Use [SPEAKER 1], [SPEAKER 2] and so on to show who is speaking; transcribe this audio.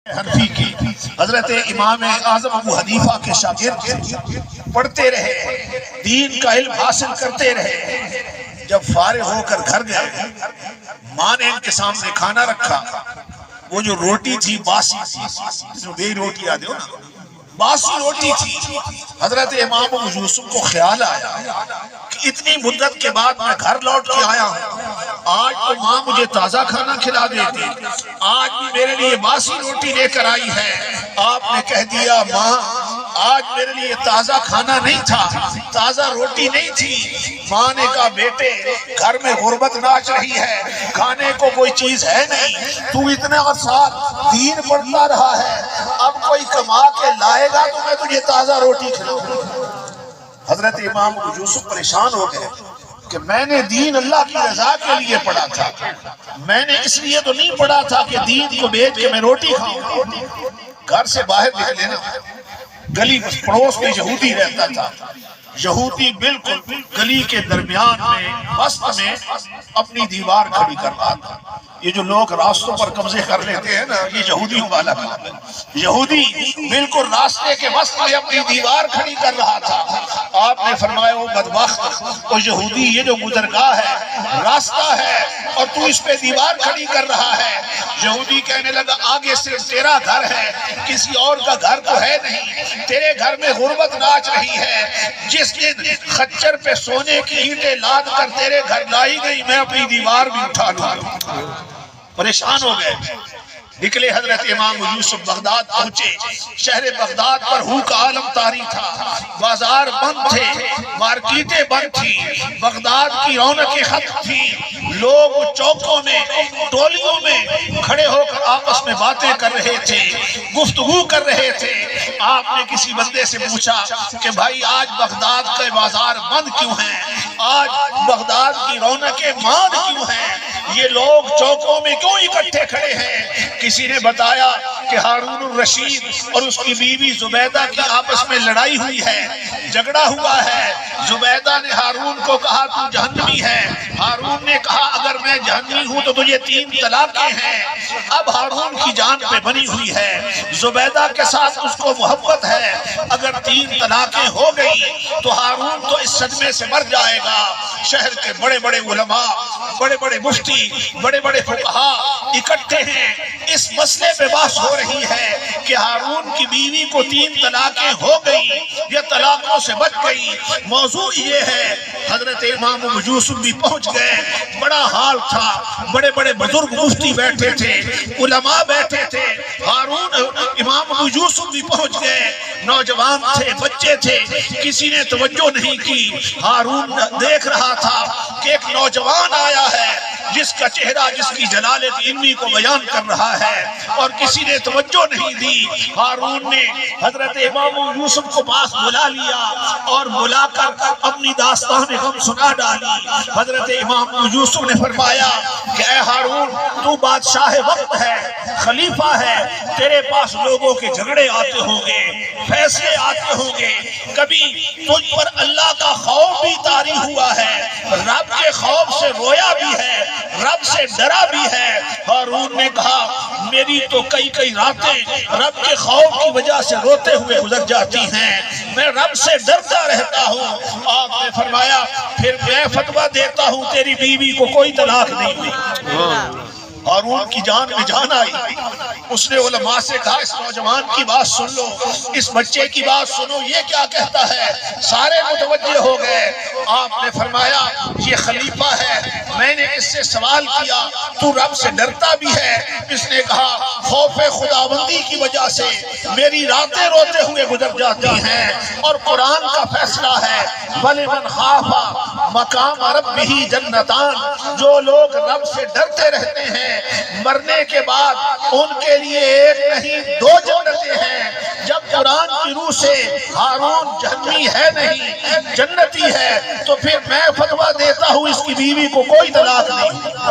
[SPEAKER 1] حنفی کی حضرت امام اعظم ابو حنیفہ کے شاگرد پڑھتے رہے، دین کا علم حاصل کرتے رہے۔ جب فارغ ہو کر گھر گئے، ماں نے ان کے سامنے کھانا رکھا۔ وہ جو روٹی تھی باسی تھی، جس میں بے روٹی یاد ہو نا، باسی روٹی تھی۔ حضرت امام ابو یوسف کو خیال آیا کہ اتنی مدت کے بعد میں گھر لوٹ کے آیا ہوں، آج تو ماں مجھے تازہ کھانا کھلا دیتی، آج بھی میرے لیے باسی روٹی لے کر آئی ہے۔ آپ نے کہہ دیا ماں آج میرے لیے تازہ کھانا نہیں تھا، تازہ روٹی نہیں تھی۔ ماں نے کہا بیٹے گھر میں غربت ناچ رہی ہے، کھانے کو کوئی چیز ہے نہیں، تو اتنے سال دین پڑھتا رہا ہے، اب کوئی کما کے لائے گا تو میں تجھے تازہ روٹی کھلاؤں۔ حضرت امام ابو یوسف پریشان ہو گئے کہ میں نے دین اللہ کی رضا کے لیے پڑھا تھا، میں نے اس لیے تو نہیں پڑھا تھا کہ دین کو بیچ کے میں روٹی کھاؤں۔ گھر سے باہر نکلے نا، گلی پڑوس میں یہودی رہتا تھا، یہودی بالکل گلی کے درمیان میں وسط میں اپنی دیوار کھڑی کر رہا تھا۔ یہ جو لوگ راستوں پر قبضے کر لیتے ہیں نا، یہ یہودیوں والا کام ہے۔ یہودی بالکل راستے کے وسط میں اپنی دیوار کھڑی کر رہا تھا۔ آپ نے فرمایا وہ بدبخت، وہ یہودی یہ جو گزرگاہ ہے، راستہ ہے، اور تو اس پہ دیوار کھڑی کر رہا ہے۔ یہودی کہنے لگا آگے صرف تیرا گھر ہے، کسی اور کا گھر تو ہے نہیں، تیرے گھر میں غربت ناچ رہی ہے۔ جس دن خچر پہ سونے کی اینٹیں لاد کر تیرے گھر لائی گئی، میں اپنی دیوار بھی اٹھا لوں گا۔ پریشان ہو گئے، نکلے حضرت امام یوسف بغداد پہنچے۔ شہر بغداد پر ہو کا عالم طاری تھا، بازار بند تھے، مارکیٹیں بند تھی، بغداد کی رونقیں ختم تھی۔ لوگ چوکوں میں ٹولیوں میں کھڑے ہو کر آپس میں باتیں کر رہے تھے، گفتگو کر رہے تھے۔ آپ نے کسی بندے سے پوچھا کہ بھائی آج بغداد کے بازار بند کیوں ہیں، آج بغداد کی رونقیں ماند کیوں ہیں، یہ لوگ چوکوں میں کیوں اکٹھے کھڑے ہیں؟ کسی نے بتایا کہ ہارون الرشید اور اس کی بیوی زبیدہ کی آپس میں لڑائی ہوئی ہے، جھگڑا ہوا ہے۔ زبیدہ نے ہارون کو کہا تو جہنمی ہے، ہارون نے کہا اگر میں جہنمی ہوں تو تجھے 3 طلاقیں ہیں۔ اب ہارون کی جان پہ بنی ہوئی ہے، زبیدہ کے ساتھ اس کو محبت ہے، اگر 3 طلاقیں ہو گئی تو ہارون تو اس صدمے سے مر جائے گا۔ شہر کے بڑے بڑے علماء، بڑے بڑے مفتی، بڑے بڑے فقہاء اکٹھے ہیں، اس مسئلے پہ بحث ہو رہی ہے کہ ہارون کی بیوی کو 3 طلاقیں ہو گئی یا طلاقوں سے بچ گئی۔ موضوع یہ ہے، حضرت امام ابو یوسف بھی پہنچ گئے، بڑا حال تھا، بڑے بڑے بزرگ مفتی بیٹھے تھے، علماء بیٹھے تھے۔ ہارون امام ابو یوسف بھی پہنچ گئے، نوجوان تھے، بچے تھے، کسی نے توجہ نہیں کی۔ ہارون دیکھ رہا تھا کہ ایک نوجوان آیا ہے جس کا چہرہ جس کی جلالت علمی کو بیان کر رہا ہے، اور کسی نے توجہ نہیں دی۔ ہارون نے حضرت امام یوسف کو پاس بلا لیا اور بلا کر اپنی داستان غم سنا ڈالی۔ حضرت امام یوسف نے فرمایا کہ اے ہارون تو بادشاہ وقت ہے، خلیفہ ہے، تیرے پاس لوگوں کے جھگڑے آتے ہوں گے، فیصلے آتے ہوں گے، کبھی تجھ پر اللہ کا خوف بھی طاری ہوا ہے، رب کے خوف سے رویا بھی ہے، رب سے ڈرا بھی ہے۔ ہارون نے کہا میری تو کئی راتیں رب کے خوف کی وجہ سے روتے ہوئے گزر جاتی ہیں، میں رب سے ڈرتا رہتا ہوں۔ آپ نے فرمایا پھر میں فتویٰ دیتا ہوں تیری بیوی کو کوئی طلاق نہیں ہوئی۔ ہارون کی جان میں جان آئی، اس نے علماء سے کہا اس نوجوان کی بات سن لو، اس بچے کی بات سنو، یہ کیا کہتا ہے؟ سارے متوجہ ہو گئے۔ آپ نے فرمایا یہ خلیفہ ہے، میں نے اس سے سوال کیا تو رب سے ڈرتا بھی ہے؟ اس نے کہا خوف خداوندی کی وجہ سے میری راتیں روتے ہوئے گزر جاتی ہیں، اور قرآن کا فیصلہ ہے وَلِمَنْ خَافَ مَقَامَ رَبِّهِ جَنَّتَانِ، جو لوگ رب سے ڈرتے رہتے ہیں مرنے کے بعد ان کے لیے ایک نہیں 2 جنتیں ہیں۔ جب قرآن کی روح سے ہارون جہنمی ہے نہیں جنتی ہے، تو پھر میں فتویٰ دیتا ہوں اس کی بیوی کو کوئی طلاق نہیں۔